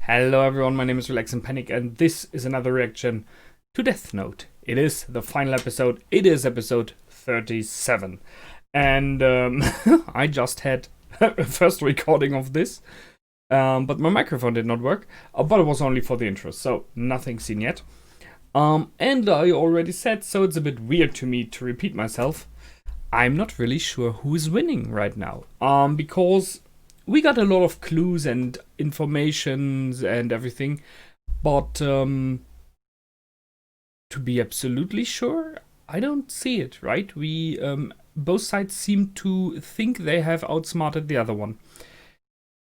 Hello everyone, my name is Relax and Panic, and this is another reaction to Death Note. It is the final episode. It is episode 37. And I just had a first recording of this, but my microphone did not work. But it was only for the intro, so nothing seen yet. And I already said, so it's a bit weird to me to repeat myself. I'm not really sure who is winning right now. Because we got a lot of clues and informations and everything, but to be absolutely sure, I don't see it, right? We both sides seem to think they have outsmarted the other one.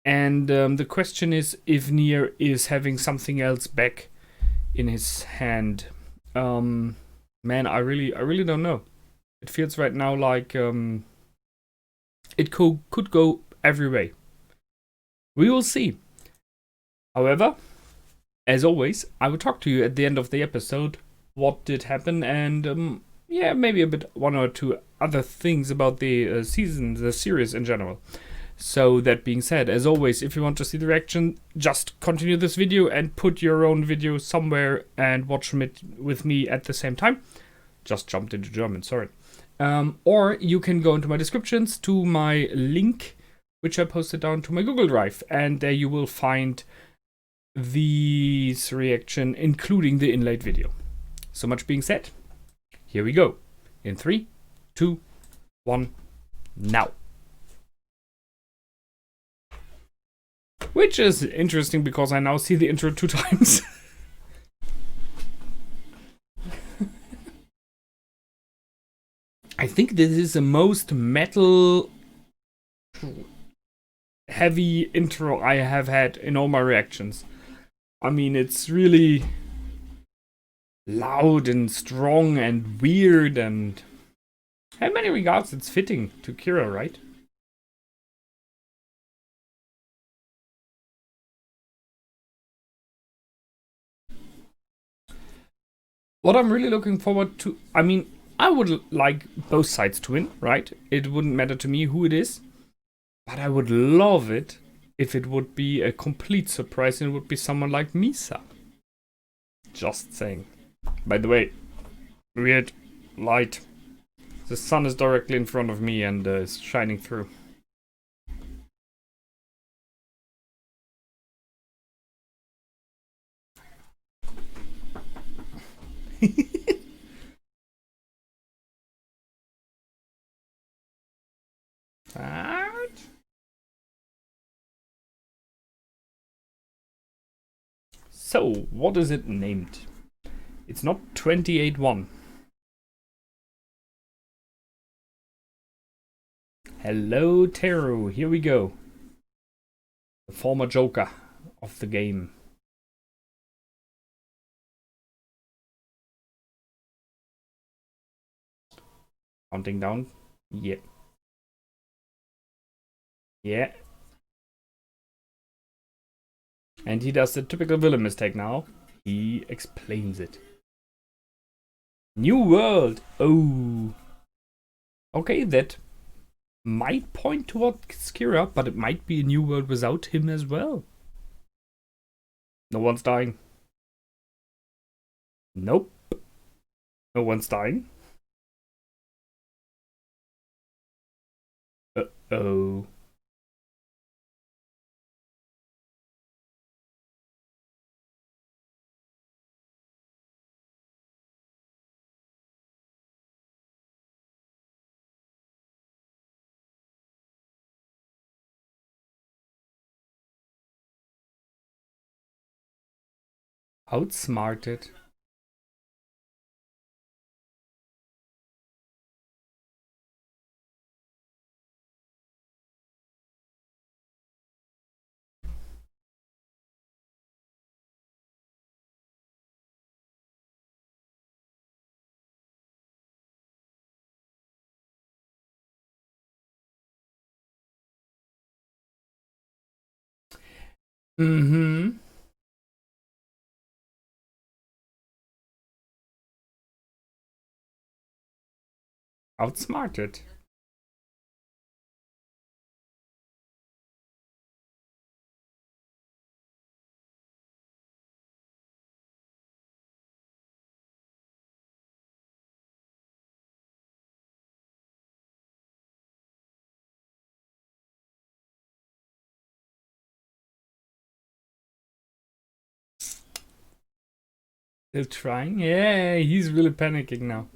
And the question is if Nier is having something else back in his hand. Man, I really don't know. It feels right now like it could go every way. We will see. However, as always, I will talk to you at the end of the episode what did happen and yeah, maybe a bit one or two other things about the season, the series in general. So that being said, as always, if you want to see the reaction, just continue this video and put your own video somewhere and watch it with me at the same time. Just jumped into German, sorry. Or you can go into my descriptions to my link, which I posted down to my Google Drive, and there you will find this reaction, including the inlaid video. So much being said, here we go. In 3, 2, 1, now. Which is interesting because I now see the intro 2 times. I think this is the most metal heavy intro I have had in all my reactions. I mean, it's really loud and strong and weird, and in many regards it's fitting to Kira, right? What I'm really looking forward to, I mean, I would like both sides to win, right? It wouldn't matter to me who it is, but I would love it if it would be a complete surprise and it would be someone like Misa. Just saying. By the way, weird light. The sun is directly in front of me and is shining through. What? So, what is it named? It's not 28-1. Hello, Teru. Here we go. The former Joker of the game. Counting down. Yeah. Yeah. And he does the typical villain mistake now. He explains it. New world. Oh. Okay, that might point toward Kira, but it might be a new world without him as well. No one's dying. Nope. No one's dying. Uh-oh. Outsmarted. Mm-hmm. Outsmarted. Still trying? Yeah, he's really panicking now.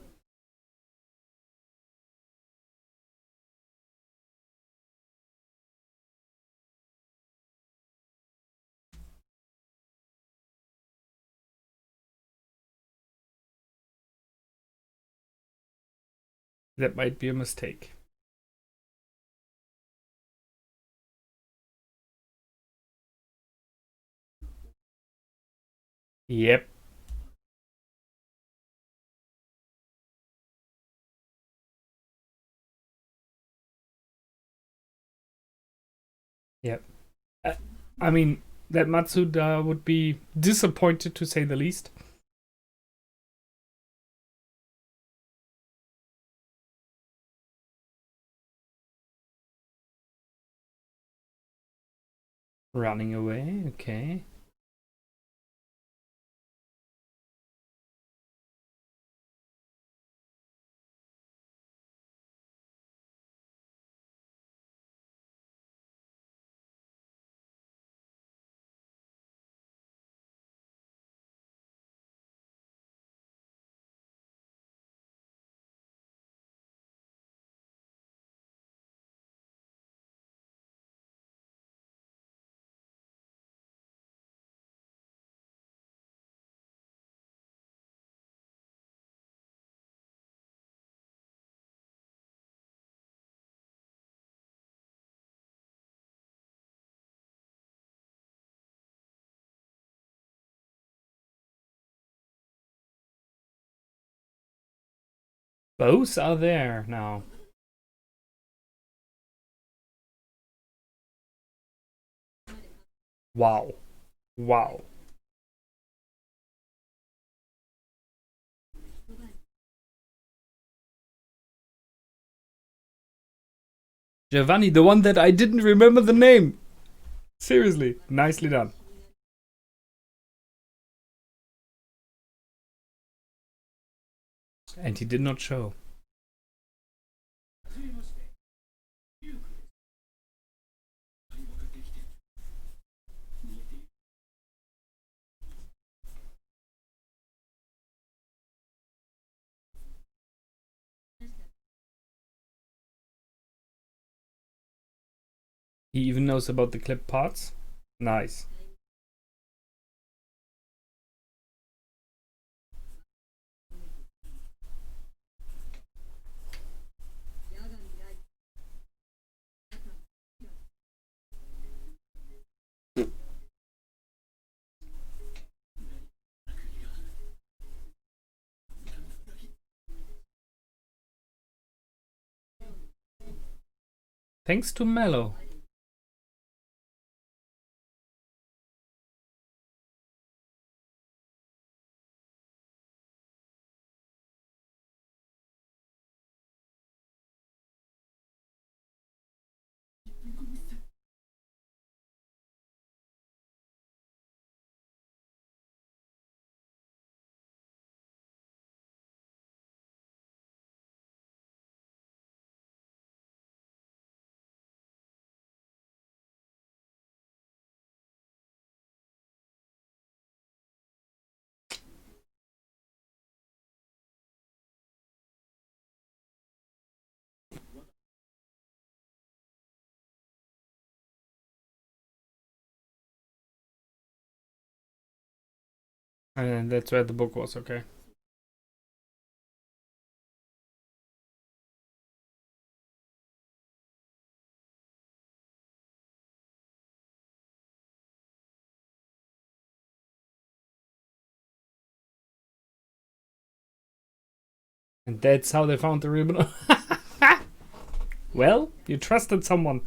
That might be a mistake. Yep. Yep. I mean, that Matsuda would be disappointed to say the least. Running away, okay. Both are there now. Wow. Wow. Giovanni, the one that I didn't remember the name. Seriously, nicely done. And he did not show. He even knows about the clip parts. Nice. Thanks to Mello. And that's where the book was, okay. And that's how they found the ribbon. Well, you trusted someone.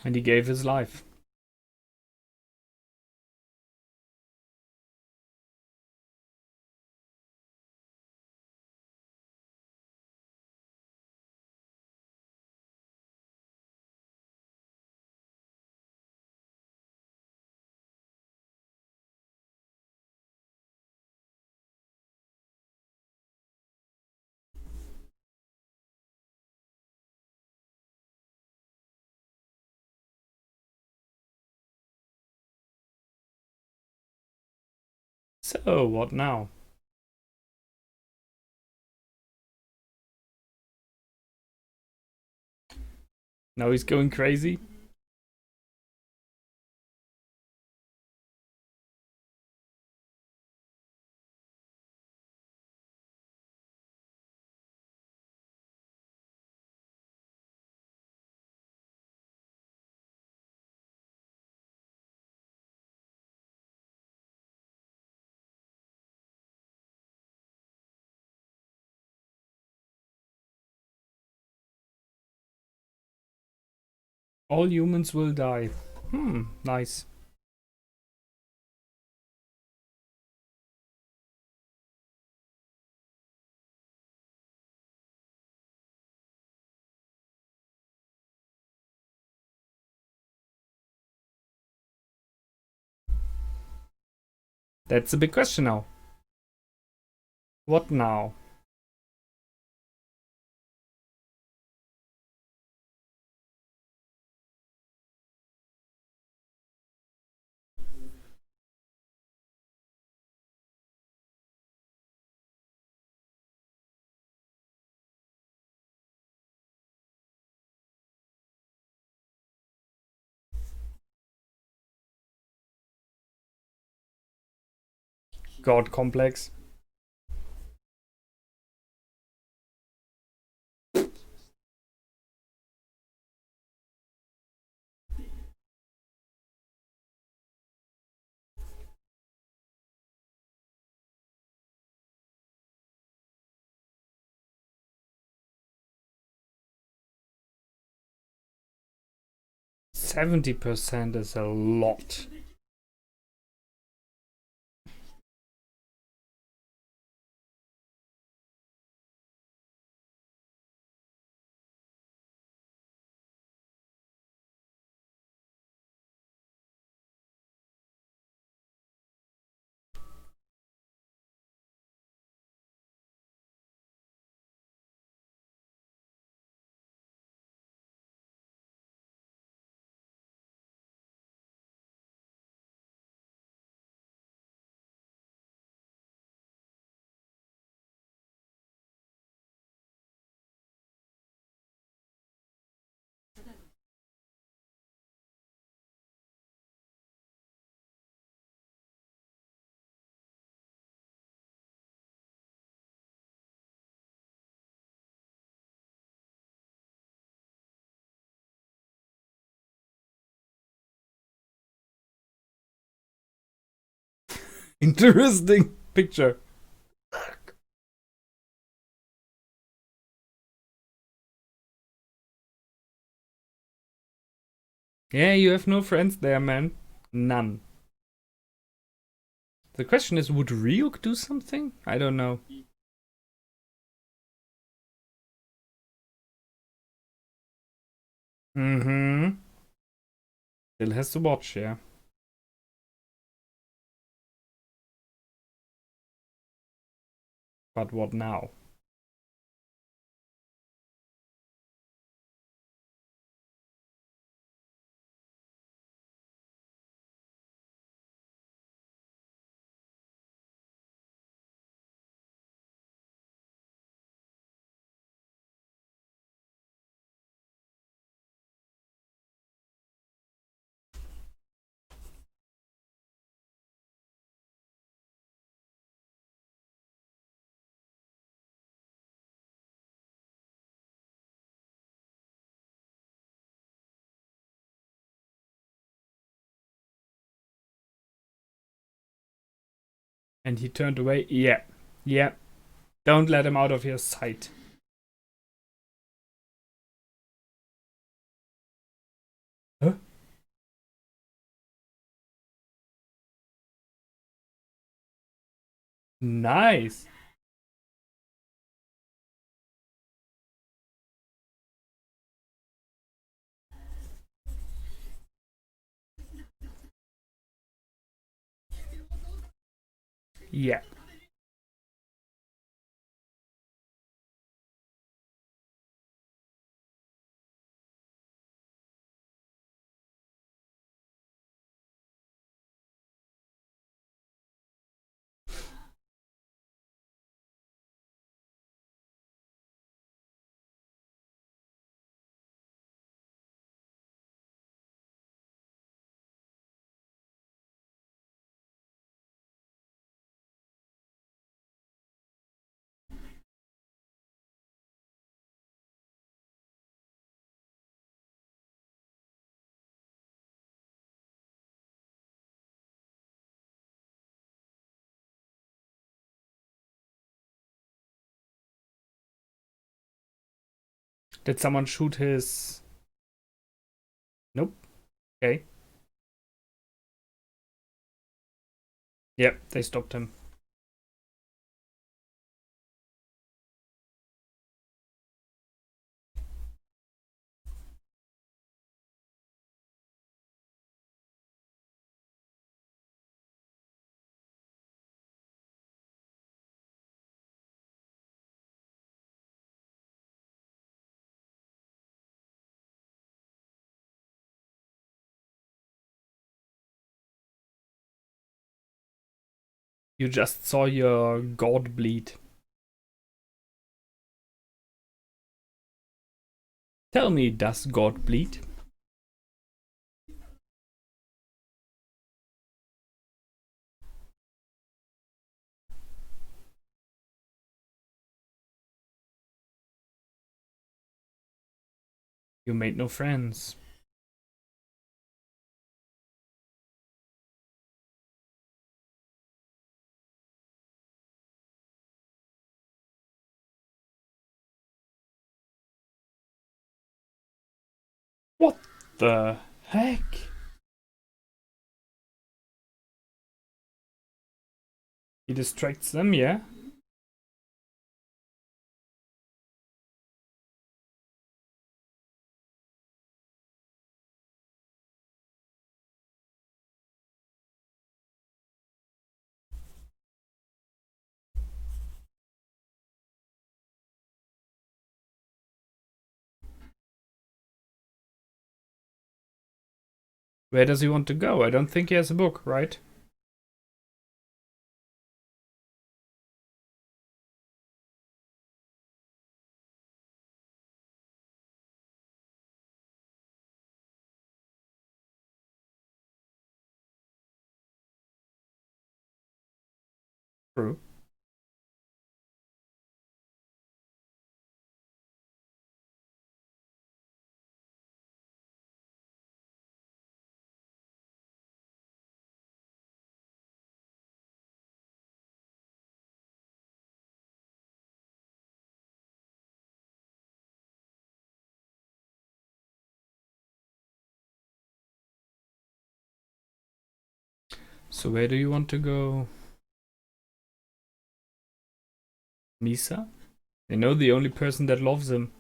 And he gave his life. So, what now? Now he's going crazy? All humans will die. Nice. That's a big question now. What now? God complex. %70 is a lot. Interesting picture. Yeah, you have no friends there, man. None. The question is, would Ryuk do something? I don't know. Mm-hmm. Still has to watch, yeah. But what now? And he turned away? Yeah. Yeah. Don't let him out of your sight. Huh? Nice. Yeah. Did someone shoot his... Nope. Okay. Yep, they stopped him. You just saw your god bleed. Tell me, does God bleed? You made no friends. What the heck? He distracts them, yeah? Where does he want to go? I don't think he has a book, right? True. So where do you want to go? Misa? I know the only person that loves him.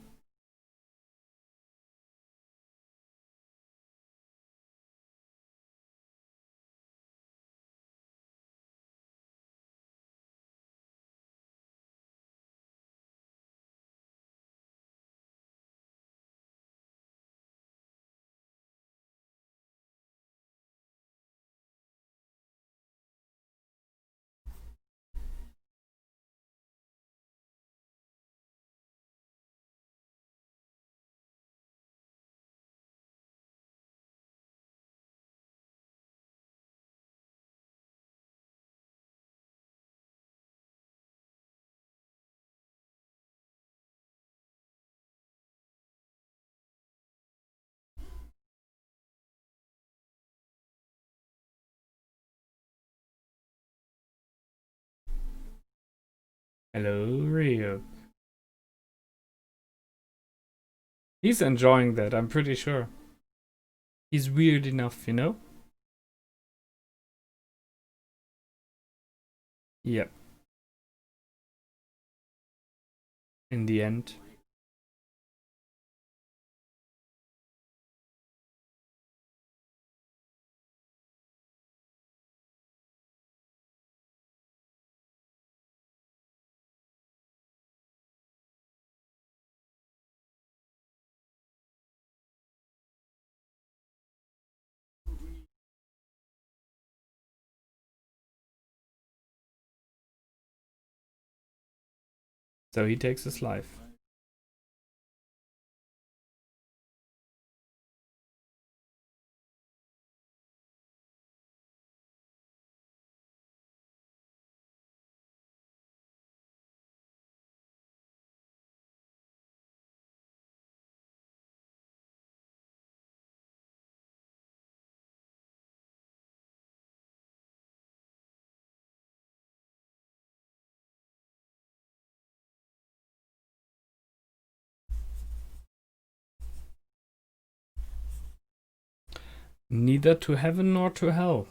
Hello, Ryuk. He's enjoying that, I'm pretty sure. He's weird enough, you know? Yep. In the end. So he takes his life. Neither to heaven nor to hell.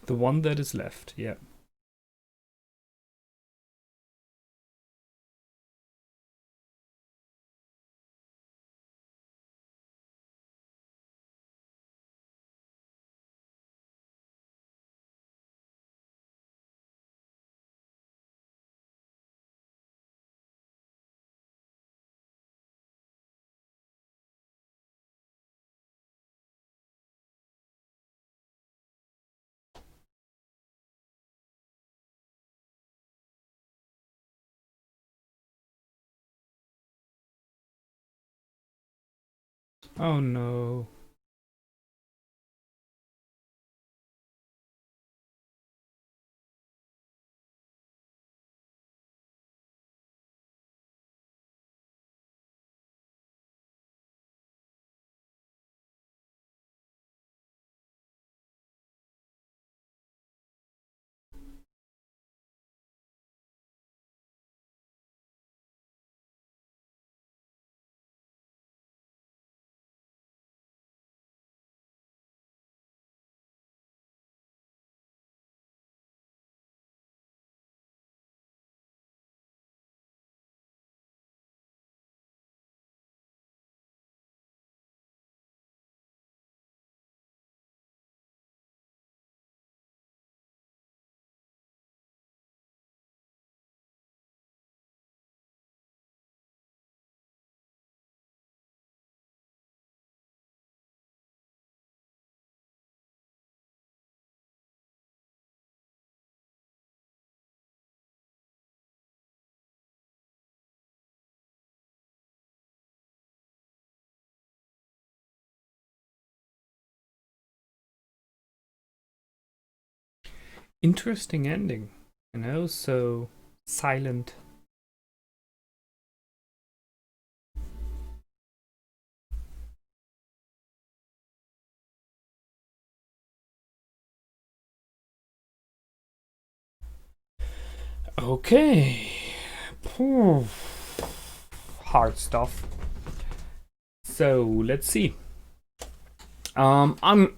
The one that is left, yeah. Oh no. Interesting ending, so silent. Okay. Hard stuff. So let's see. I'm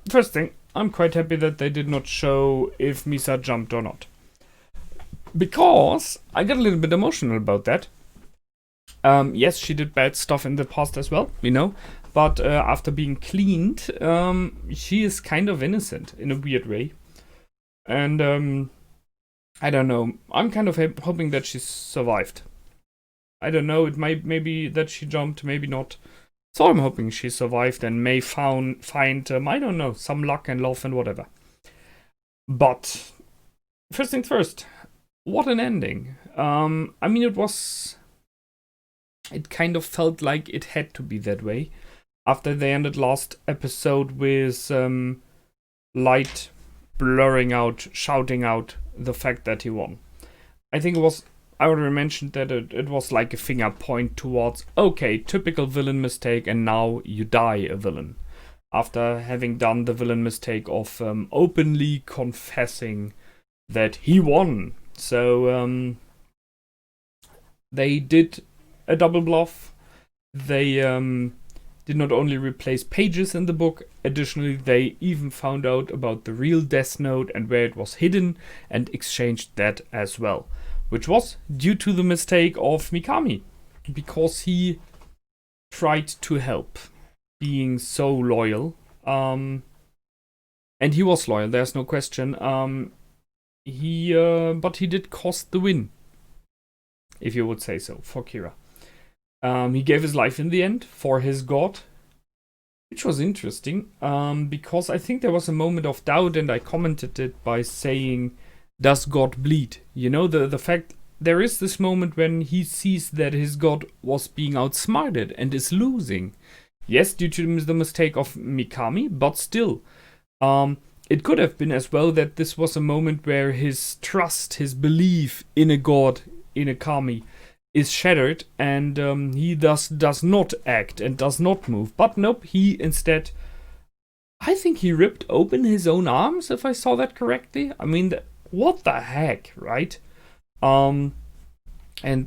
first thing. I'm quite happy that they did not show if Misa jumped or not, because I got a little bit emotional about that. Yes, she did bad stuff in the past as well, but after being cleaned, she is kind of innocent in a weird way, and I don't know. I'm kind of hoping that she survived. I don't know. It might maybe that she jumped, maybe not. So I'm hoping she survived and may find I don't know, some luck and love and whatever. But first things first, what an ending. I mean, it kind of felt like it had to be that way after they ended last episode with Light blurring out, shouting out the fact that he won. I think I already mentioned that it was like a finger point towards, okay, typical villain mistake, and now you die a villain. After having done the villain mistake of openly confessing that he won. So they did a double bluff. They did not only replace pages in the book, additionally, they even found out about the real Death Note and where it was hidden and exchanged that as well. Which was due to the mistake of Mikami, because he tried to help, being so loyal. And he was loyal, there's no question. But he did cost the win, if you would say so, for Kira. He gave his life in the end for his god, which was interesting, because I think there was a moment of doubt, and I commented it by saying, does God bleed? The fact there is this moment when he sees that his god was being outsmarted and is losing. Yes, due to the mistake of Mikami, but still. it could have been as well that this was a moment where his trust, his belief in a god, in a kami, is shattered, and he thus does not act and does not move. But nope, he instead, I think he ripped open his own arms, if I saw that correctly. I mean, what the heck, right? And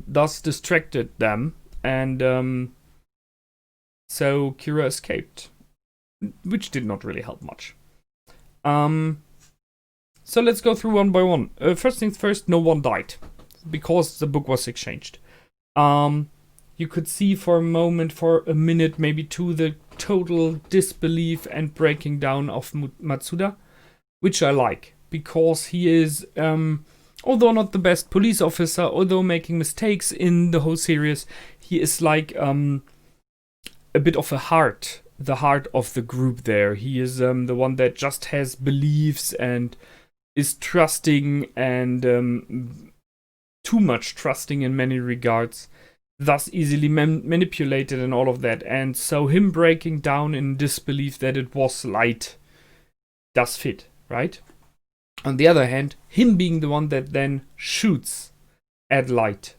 thus distracted them, and so Kira escaped, which did not really help much. So let's go through one by one. First things first, no one died, because the book was exchanged. You could see for a moment, for a minute, maybe two, the total disbelief and breaking down of Matsuda, which I like, because he is, although not the best police officer, although making mistakes in the whole series, he is like a bit of a heart, the heart of the group there. He is the one that just has beliefs and is trusting, and too much trusting in many regards, thus easily manipulated and all of that. And so him breaking down in disbelief that it was light does fit, right? On the other hand, him being the one that then shoots at light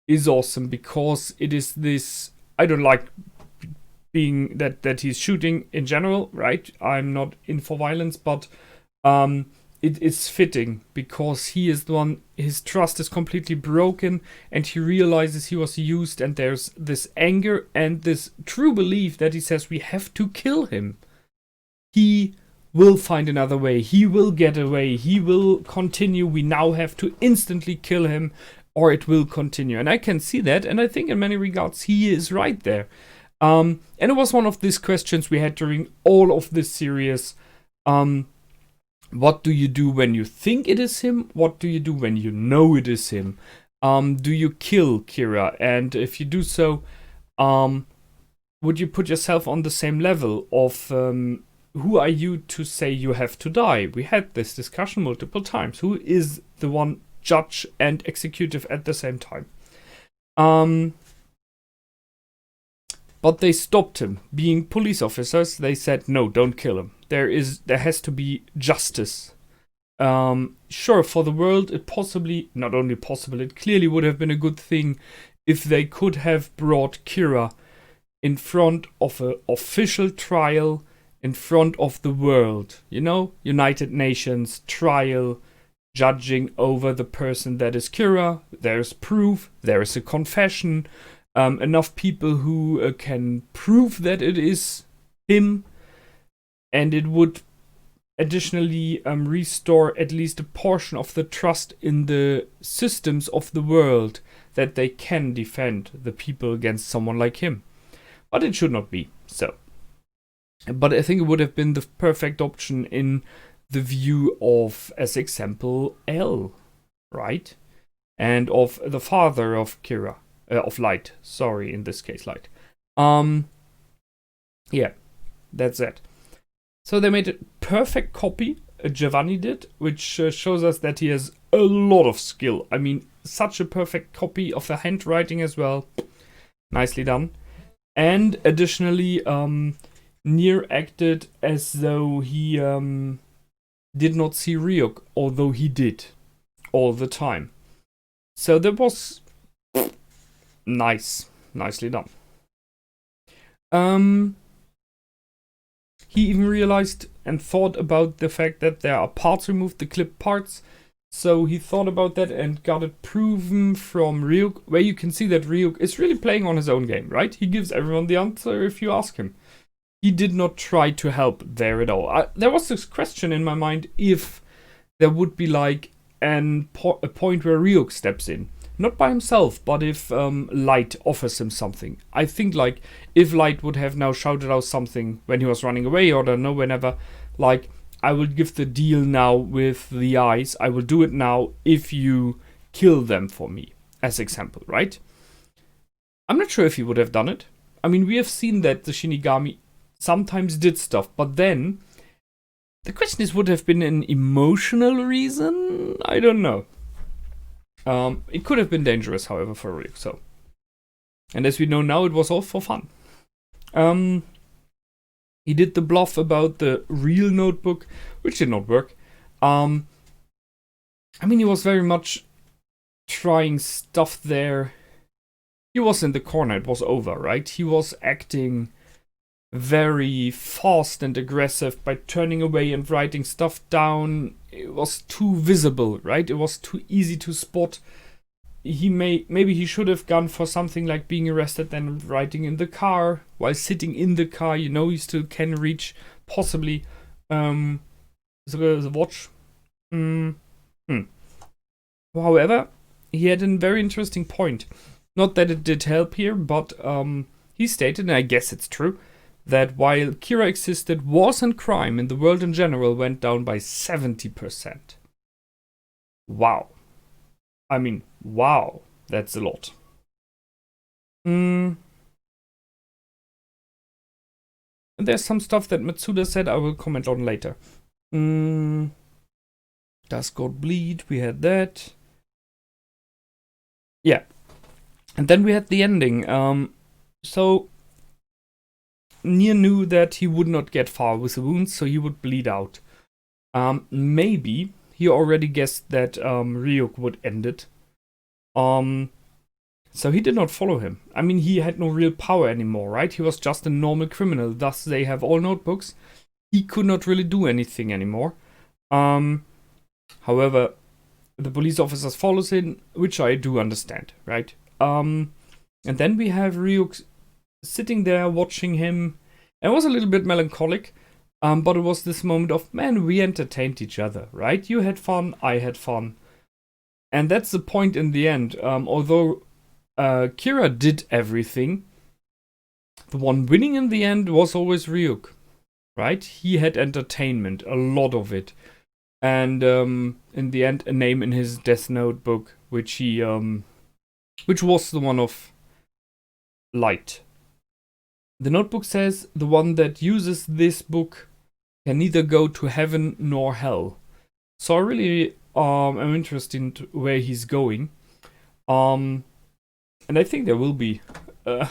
is awesome, because it is this, I don't like being that he's shooting in general, right? I'm not in for violence, but it is fitting, because he is the one, his trust is completely broken, and he realizes he was used, and there's this anger and this true belief that he says, we have to kill him. He will find another way, he will get away, he will continue, we now have to instantly kill him, or it will continue. And I can see that, and I think in many regards he is right there. And it was one of these questions we had during all of this series. What do you do when you think it is him? What do you do when you know it is him? Do you kill Kira? And if you do so, would you put yourself on the same level of who are you to say you have to die? We had this discussion multiple times. Who is the one judge and executive at the same time? But they stopped him. Being police officers, they said, no, don't kill him. There has to be justice. Sure, for the world, it possibly, not only possible, it clearly would have been a good thing if they could have brought Kira in front of an official trial, in front of the world. You know, United Nations trial, judging over the person that is Kira. There's proof, there is a confession. Enough people who can prove that it is him, and it would additionally restore at least a portion of the trust in the systems of the world, that they can defend the people against someone like him. But it should not be so. But I think it would have been the perfect option in the view of, as example, L, right? And of the father of Kira. Of Light, sorry, in this case, Light. Yeah, that's it. So they made a perfect copy, Giovanni did, which shows us that he has a lot of skill. I mean, such a perfect copy of the handwriting as well. Nicely done. And additionally, Nier acted as though he did not see Ryuk, although he did, all the time. So there was... nicely done. He even realized and thought about the fact that there are parts removed, the clip parts. So he thought about that and got it proven from Ryuk, where you can see that Ryuk is really playing on his own game, right? He gives everyone the answer if you ask him. He did not try to help there at all. There was this question in my mind if there would be like a point where Ryuk steps in. Not by himself, but if Light offers him something. I think, like, if Light would have now shouted out something when he was running away, or I don't know, whenever, like, I will give the deal now with the eyes, I will do it now if you kill them for me, as example, right? I'm not sure if he would have done it. I mean, we have seen that the Shinigami sometimes did stuff, but then, the question is, would have been an emotional reason? I don't know. It could have been dangerous, however, for Ryuk, so. And as we know now, it was all for fun. He did the bluff about the real notebook, which did not work. I mean, he was very much trying stuff there. He was in the corner, it was over, right? He was acting very fast and aggressive by turning away and writing stuff down. It was too visible, right? It was too easy to spot. Maybe he should have gone for something like being arrested and writing in the car while sitting in the car. You know, you still can reach possibly the watch. However, he had a very interesting point. Not that it did help here, but he stated, and I guess it's true, that while Kira existed, wars and crime in the world in general went down by 70%. Wow. I mean, wow, that's a lot. And there's some stuff that Matsuda said I will comment on later. Does God bleed? We had that. Yeah. And then we had the ending. So Nier knew that he would not get far with the wounds, so he would bleed out. Maybe he already guessed that Ryuk would end it. So he did not follow him. I mean, he had no real power anymore, right? He was just a normal criminal. Thus, they have all notebooks. He could not really do anything anymore. However, the police officers follows him, which I do understand, right? And then we have Ryuk sitting there watching him. It was a little bit melancholic. But it was this moment of, man, we entertained each other, right? You had fun, I had fun. And that's the point in the end. Although Kira did everything, the one winning in the end was always Ryuk, right? He had entertainment, a lot of it. And in the end, a name in his death notebook, which was the one of light. The notebook says the one that uses this book can neither go to heaven nor hell. So I really am interested in where he's going. And I think there will be an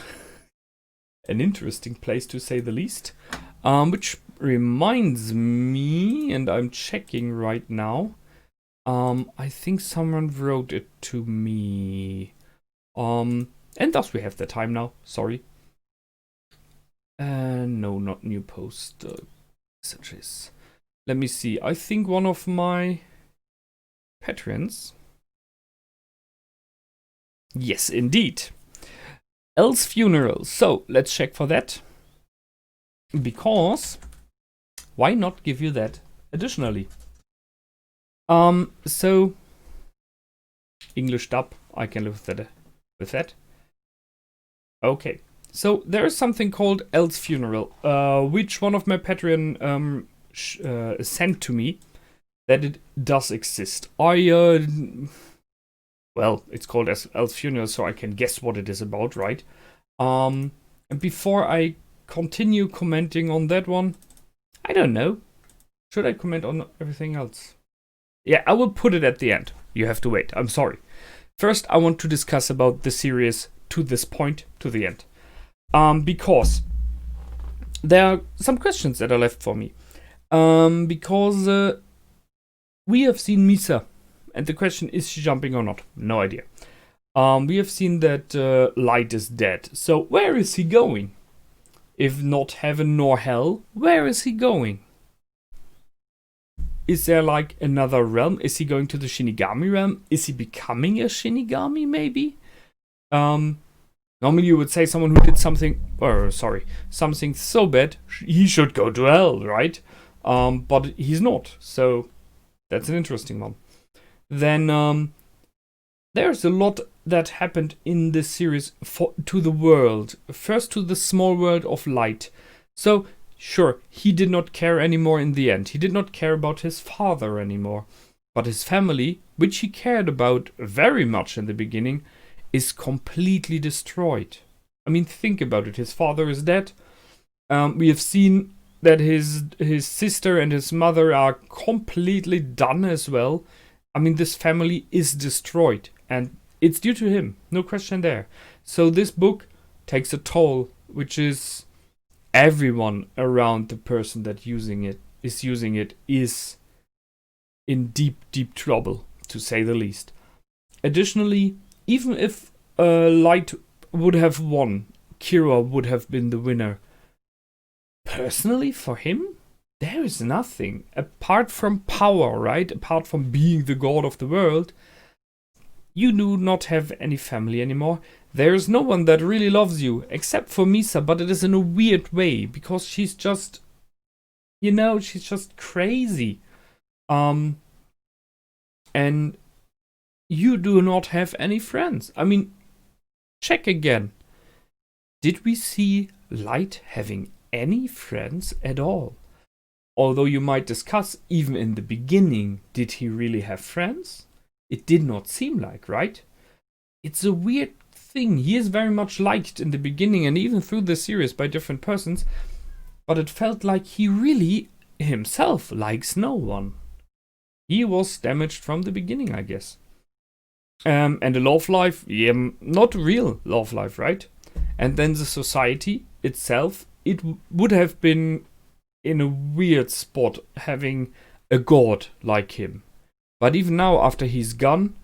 interesting place, to say the least. Which reminds me, and I'm checking right now, I think someone wrote it to me. And thus we have the time now, sorry. No, not new post messages. Let me see. I think one of my patrons. Yes, indeed. Elle's funeral. So let's check for that. Because why not give you that additionally? So English dub. I can live with that. Okay. So there is something called Elle's Funeral, which one of my Patreon sent to me, that it does exist. Well, it's called Elle's Funeral, so I can guess what it is about, right? And before I continue commenting on that one, I don't know. Should I comment on everything else? Yeah, I will put it at the end. You have to wait. I'm sorry. First, I want to discuss about the series to this point, to the end. Because there are some questions that are left for me. Because we have seen Misa, and the question, is she jumping or not? No idea. We have seen that Light is dead. So where is he going? If not heaven nor hell, where is he going? Is there like another realm? Is he going to the Shinigami realm? Is he becoming a Shinigami maybe? Normally you would say someone who did something so bad, he should go to hell, right? But he's not, so that's an interesting one. Then there's a lot that happened in this series to the world. First to the small world of Light. So, sure, he did not care anymore in the end. He did not care about his father anymore. But his family, which he cared about very much in the beginning, is completely destroyed. I mean, think about it. His father is dead. We have seen that his sister and his mother are completely done as well. I mean, this family is destroyed, and it's due to him. No question there. So this book takes a toll, which is everyone around the person that is using it is in deep, deep trouble, to say the least. Additionally, even if Light would have won, Kira would have been the winner. Personally, for him, there is nothing apart from power, right? Apart from being the god of the world, you do not have any family anymore. There is no one that really loves you, except for Misa, but it is in a weird way, because she's just, she's just crazy. And you do not have any friends. I mean, check again. Did we see Light having any friends at all? Although you might discuss, even in the beginning, did he really have friends? It did not seem like, right? It's a weird thing. He is very much liked in the beginning and even through the series by different persons, but it felt like he really himself likes no one. He was damaged from the beginning, I guess. And the love life, not real love life, right? And then the society itself, it would have been in a weird spot having a god like him. But even now, after he's gone,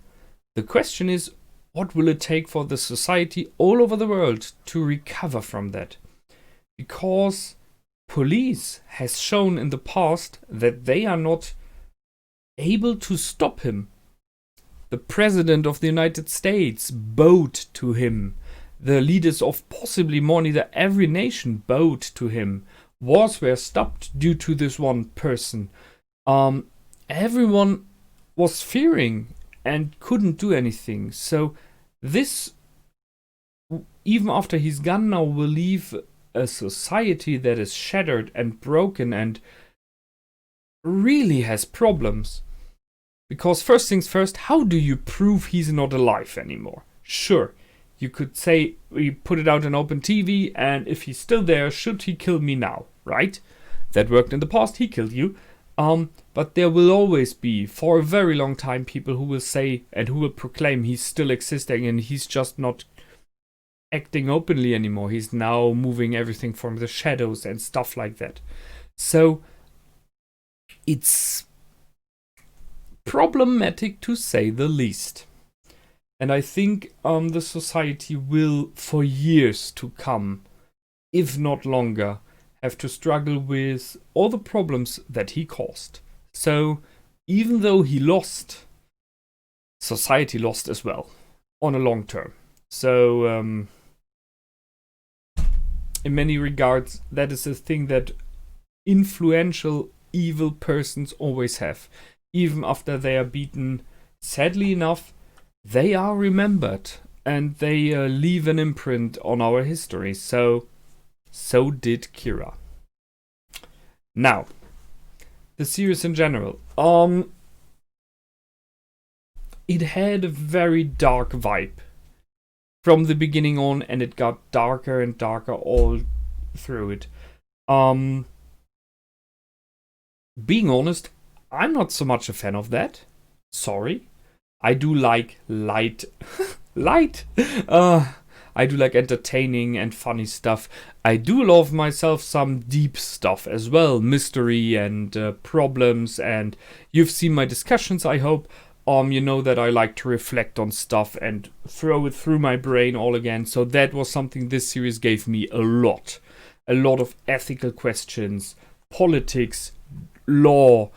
the question is, what will it take for the society all over the world to recover from that? Because police has shown in the past that they are not able to stop him. The president of the United States bowed to him. The leaders of possibly more neither every nation bowed to him. Wars were stopped due to this one person. Everyone was fearing and couldn't do anything. So this, even after he's gone now, will leave a society that is shattered and broken and really has problems. Because first things first, how do you prove he's not alive anymore? Sure, you could say we put it out on open TV, and if he's still there, should he kill me now, right? That worked in the past, he killed you. But there will always be, for a very long time, people who will say and who will proclaim he's still existing and he's just not acting openly anymore. He's now moving everything from the shadows and stuff like that. So it's problematic to say the least. And I think the society will, for years to come, if not longer, have to struggle with all the problems that he caused. So even though he lost, society lost as well, on a long term. So in many regards, that is a thing that influential, evil persons always have. Even after they are beaten, sadly enough, they are remembered and they leave an imprint on our history. So did Kira. Now, the series in general. It had a very dark vibe from the beginning on, and it got darker and darker all through it. Being honest, I'm not so much a fan of that. Sorry. I do like light. I do like entertaining and funny stuff. I do love myself some deep stuff as well. Mystery and problems. And you've seen my discussions, I hope. You know that I like to reflect on stuff and throw it through my brain all again. So that was something this series gave me a lot. A lot of ethical questions, politics, law,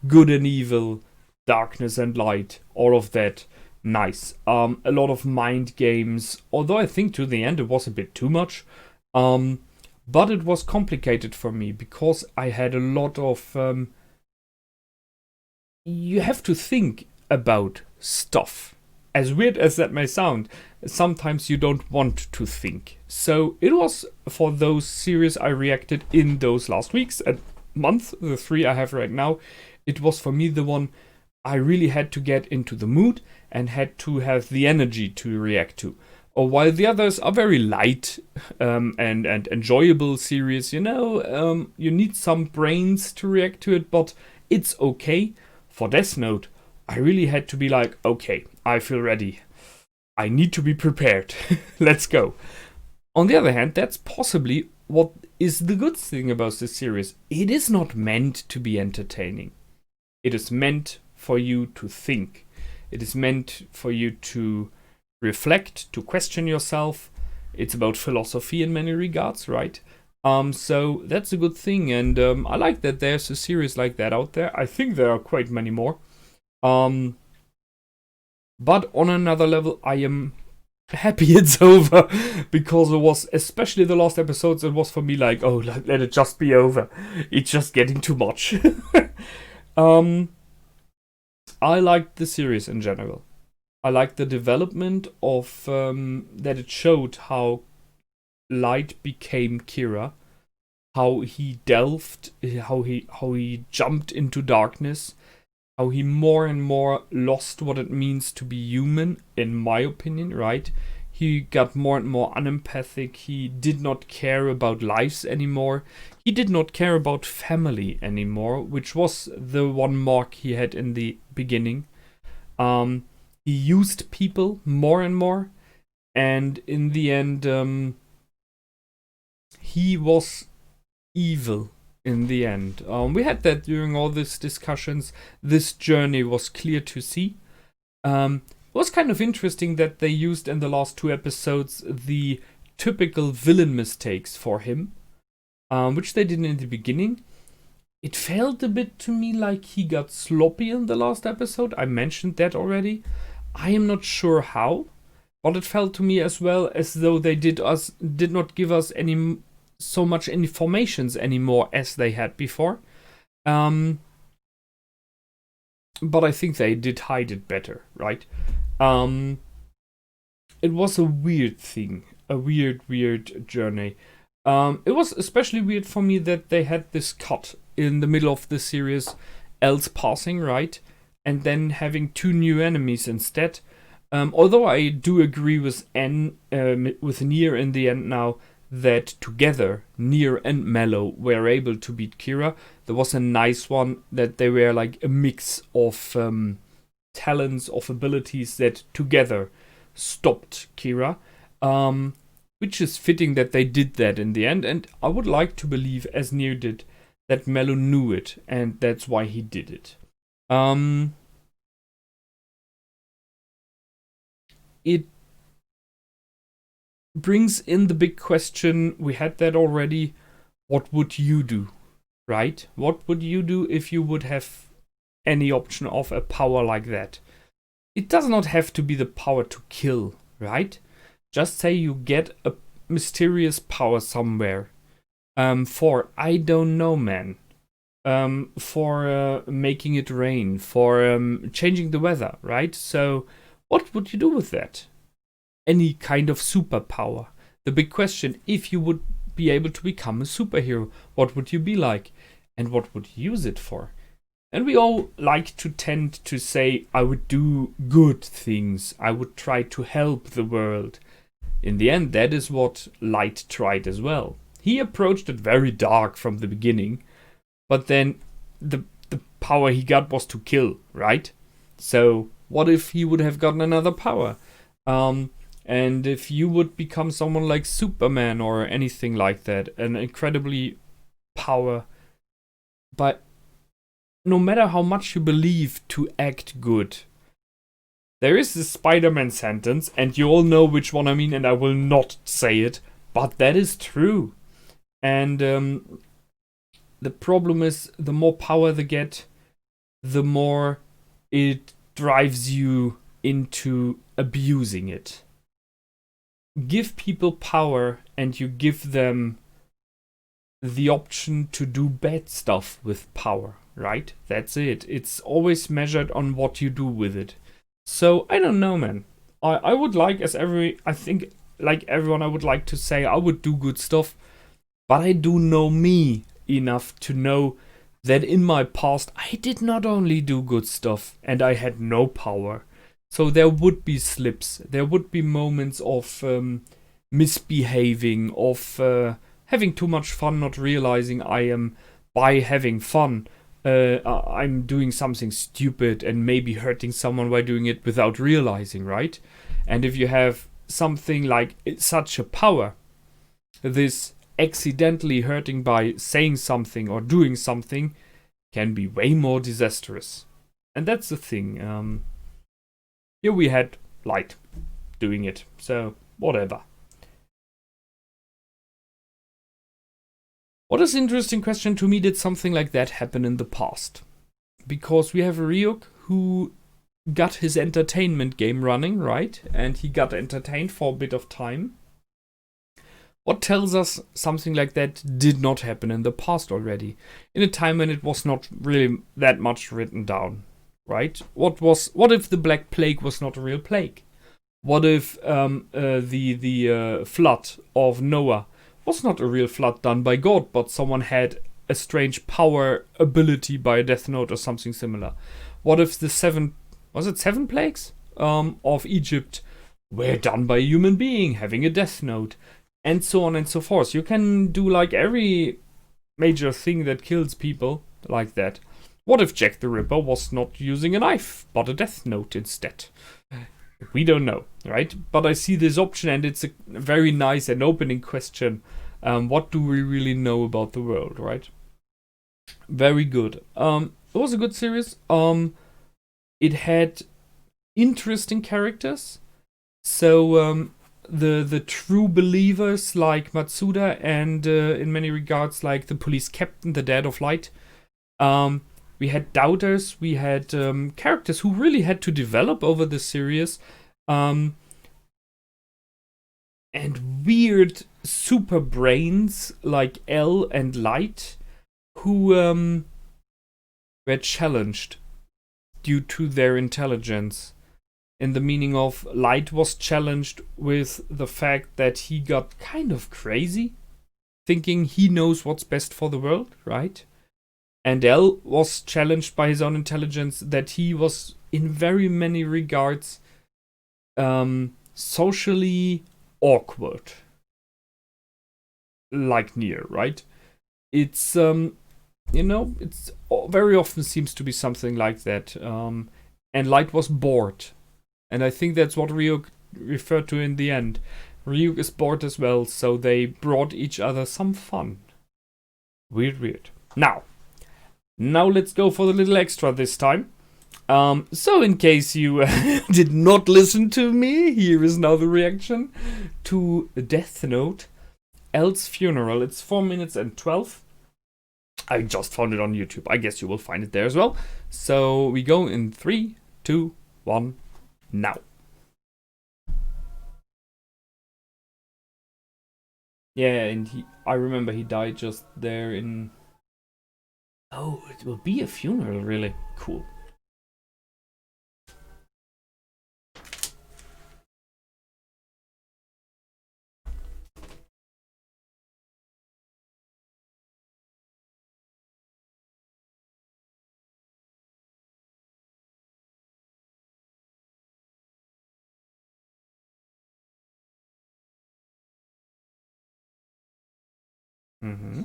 good and evil, darkness and light, all of that. Nice. A lot of mind games, although I think to the end it was a bit too much. But it was complicated for me because I had a lot of... you have to think about stuff. As weird as that may sound, sometimes you don't want to think. So it was for those series I reacted in those last weeks and month, the 3 I have right now, it was for me the one I really had to get into the mood and had to have the energy to react to. Or while the others are very light and enjoyable series, you need some brains to react to it, but it's okay. For Death Note, I really had to be like, okay, I feel ready. I need to be prepared. Let's go. On the other hand, that's possibly what is the good thing about this series? It is not meant to be entertaining. It is meant for you to think. It is meant for you to reflect, to question yourself. It's about philosophy in many regards, right? So that's a good thing, and I like that there's a series like that out there. I think there are quite many more. But on another level, I am happy it's over, because it was, especially the last episodes, it was for me like, oh, let it just be over. It's just getting too much. I liked the series in general. I liked the development of that it showed how Light became Kira, how he delved, how he jumped into darkness, how he more and more lost what it means to be human, in my opinion, right? He got more and more unempathic. He did not care about lives anymore. He did not care about family anymore, which was the one mark he had in the beginning. He used people more and more, and in the end, he was evil in the end. We had that during all these discussions. This journey was clear to see. It was kind of interesting that they used in the last 2 episodes the typical villain mistakes for him, which they did in the beginning. It felt a bit to me like he got sloppy in the last episode. I mentioned that already. I am not sure how, but it felt to me as well as though they did not give us any so much informations anymore as they had before. But I think they did hide it better, right? It was a weird thing, a weird journey. It was especially weird for me that they had this cut in the middle of the series, Els passing, right? And then having 2 new enemies instead. Although I do agree with Nier in the end now, that together Nier and Mello were able to beat Kira. There was a nice one that they were like a mix of talents, of abilities that together stopped Kira, which is fitting that they did that in the end. And I would like to believe, as Nier did, that Mello knew it, and that's why he did it. It brings in the big question, we had that already, what would you do, right? What would you do if you would have any option of a power like that? It does not have to be the power to kill, right? Just say you get a mysterious power somewhere, for, I don't know, man, for making it rain, for changing the weather, right? So what would you do with that? Any kind of superpower. The big question, if you would be able to become a superhero, what would you be like? And what would you use it for? And we all like to tend to say, I would do good things. I would try to help the world. In the end, that is what Light tried as well. He approached it very dark from the beginning, but then the power he got was to kill, right? So what if he would have gotten another power? And if you would become someone like Superman or anything like that, an incredibly power, but no matter how much you believe to act good, there is this Spider-Man sentence, and you all know which one I mean, and I will not say it, but that is true. And the problem is, the more power they get, the more it drives you into abusing it. Give people power and you give them the option to do bad stuff with power, right? That's it. It's always measured on what you do with it. So I don't know, man. I would like, I think like everyone, I would like to say I would do good stuff, but I do know me enough to know that in my past I did not only do good stuff and I had no power. So there would be slips, there would be moments of misbehaving, of having too much fun, not realizing I am, by having fun, I'm doing something stupid and maybe hurting someone by doing it without realizing, right? And if you have something like such a power, this accidentally hurting by saying something or doing something can be way more disastrous. And that's the thing. Here we had Light doing it, so whatever. What is an interesting question to me, did something like that happen in the past? Because we have a Ryuk who got his entertainment game running, right? And he got entertained for a bit of time. What tells us something like that did not happen in the past already? In a time when it was not really that much written down, right? What if the Black Plague was not a real plague? What if the flood of Noah was not a real flood done by God, but someone had a strange power ability by a Death Note or something similar? What if the seven plagues of Egypt were done by a human being having a Death Note? And so on and so forth. You can do like every major thing that kills people like that. What if Jack the Ripper was not using a knife, but a Death Note instead? We don't know, right? But I see this option, and it's a very nice and opening question. What do we really know about the world, right? Very good. It was a good series. It had interesting characters. So the true believers like Matsuda, and in many regards like the police captain, the Dad of Light. We had doubters, we had characters who really had to develop over the series, and weird super brains like L and Light, who were challenged due to their intelligence. In the meaning of, Light was challenged with the fact that he got kind of crazy, thinking he knows what's best for the world, right? And L was challenged by his own intelligence that he was, in very many regards, socially awkward. Like Nier, right? It's, it's very often seems to be something like that. And Light was bored. And I think that's what Ryuk referred to in the end. Ryuk is bored as well, so they brought each other some fun. Weird. Now let's go for the little extra this time. So in case you did not listen to me, here is now the reaction to Death Note, L's Funeral. It's 4 minutes and 12. I just found it on YouTube. I guess you will find it there as well. So we go in 3, 2, 1, now. Yeah, and I remember he died just there in... Oh, it will be a funeral, really. Cool. Mm-hmm.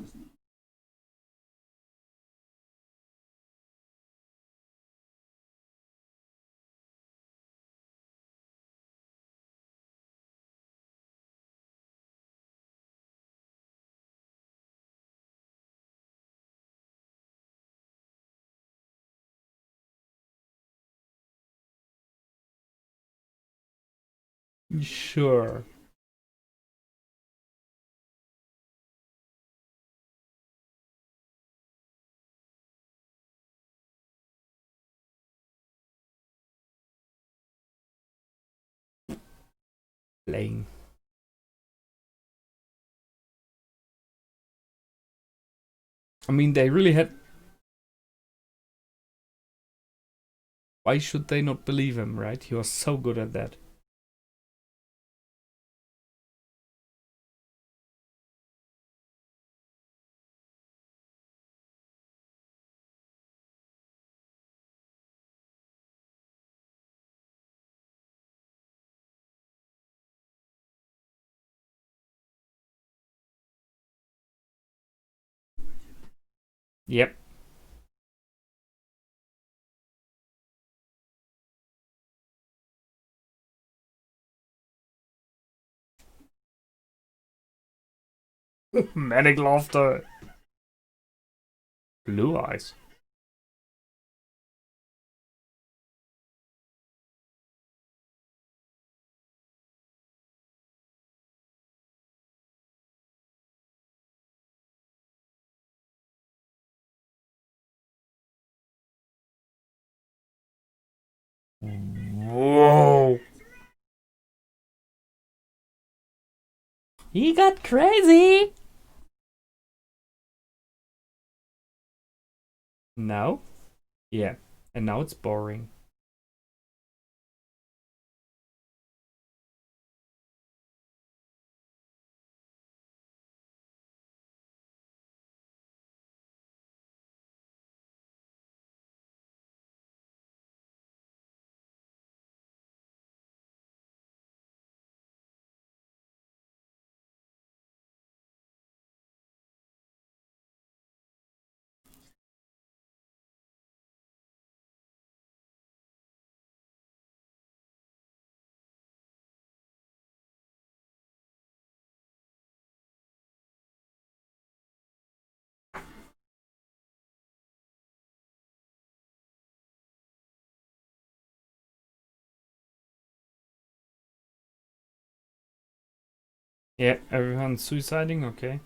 Sure. Playing. I mean, they really had... Why should they not believe him, right? He was so good at that. Yep. Manic laughter. Blue eyes. Whoa. He got crazy. Now? Yeah. And now it's boring. Yeah, everyone's suiciding, okay.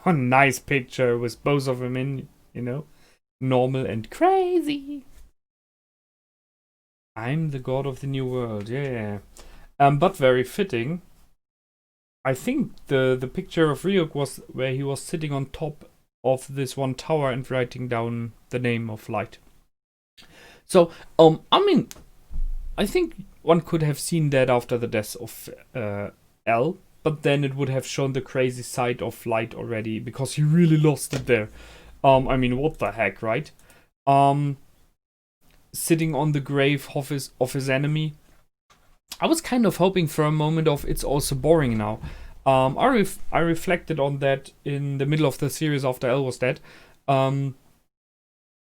A nice picture with both of them in, normal and crazy. I'm the god of the new world, yeah. But very fitting. I think the picture of Ryuk was where he was sitting on top of this one tower and writing down the name of light. So, I think one could have seen that after the death of L, but then it would have shown the crazy side of light already because he really lost it there. What the heck, right? Sitting on the grave of his enemy. I was kind of hoping for a moment of it's also boring now. I reflected on that in the middle of the series after L was dead,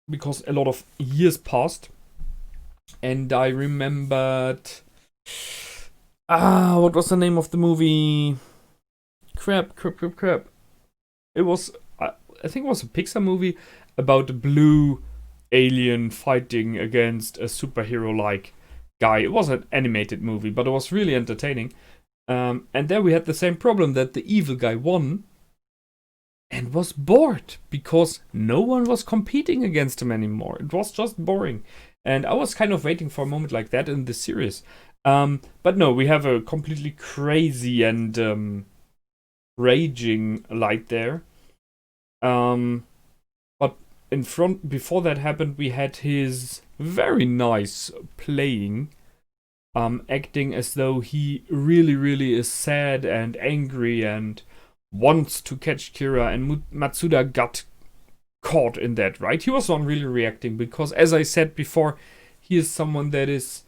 because a lot of years passed, and I remembered. What was the name of the movie? Crap. It was, I think it was a Pixar movie about a blue alien fighting against a superhero-like guy. It was an animated movie, but it was really entertaining. And there we had the same problem that the evil guy won and was bored because no one was competing against him anymore. It was just boring. And I was kind of waiting for a moment like that in the series. But no, we have a completely crazy and raging light there. But in front, before that happened, we had his very nice playing, acting as though he really, really is sad and angry and wants to catch Kira, and Matsuda got caught in that, right? He was not really reacting because, as I said before, he is someone that is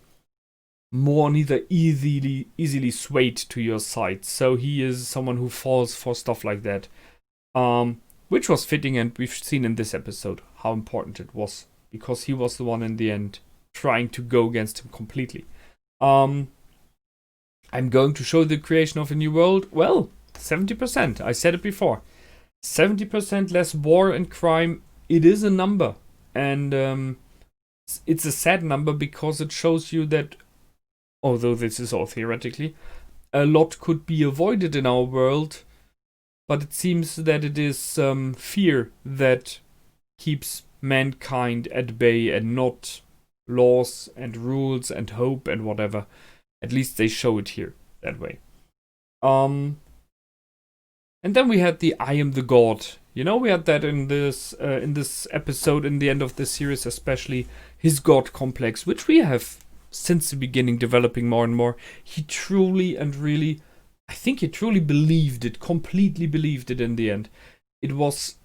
more neither easily swayed to your side. So he is someone who falls for stuff like that, which was fitting, and we've seen in this episode how important it was because he was the one in the end trying to go against him completely. I'm going to show the creation of a new world. Well, 70%. I said it before. 70% less war and crime. It is a number. And it's a sad number because it shows you that, although this is all theoretically, a lot could be avoided in our world. But it seems that it is fear that keeps mankind at bay and not laws and rules and hope and whatever. At least they show it here that way. And then we had the I am the god. We had that in this episode, in the end of this series, especially his god complex, which we have since the beginning developing more and more. He truly and really, I think he truly believed it, completely believed it in the end. It was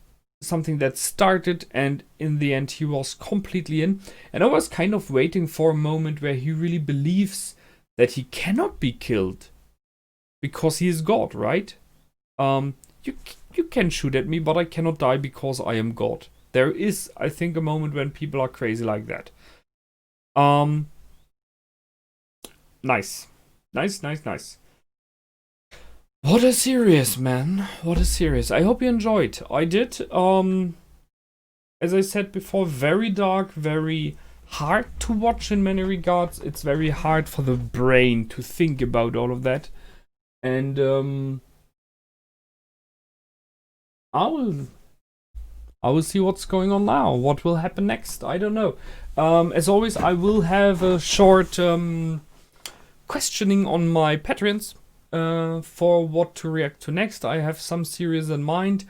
something that started, and in the end he was completely in. And I was kind of waiting for a moment where he really believes that he cannot be killed because he is God, right? You can shoot at me, but I cannot die because I am God. There is, I think, a moment when people are crazy like that. Nice. Nice. What a series, man. What a series. I hope you enjoyed. I did. As I said before, very dark, very hard to watch in many regards. It's very hard for the brain to think about all of that. And I will see what's going on now. What will happen next? I don't know. As always, I will have a short questioning on my Patreons for what to react to next. I have some series in mind,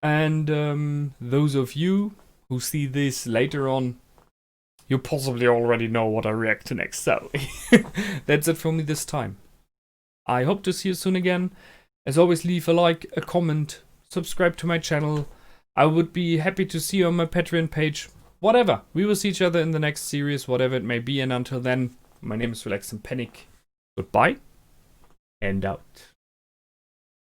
and those of you who see this later on, you possibly already know what I react to next. So that's it for me this time. I hope to see you soon again. As always, leave a like, a comment, subscribe to my channel. I would be happy to see you on my Patreon page. Whatever. We will see each other in the next series, whatever it may be. And until then, my name is Relax and Panic. Goodbye and out.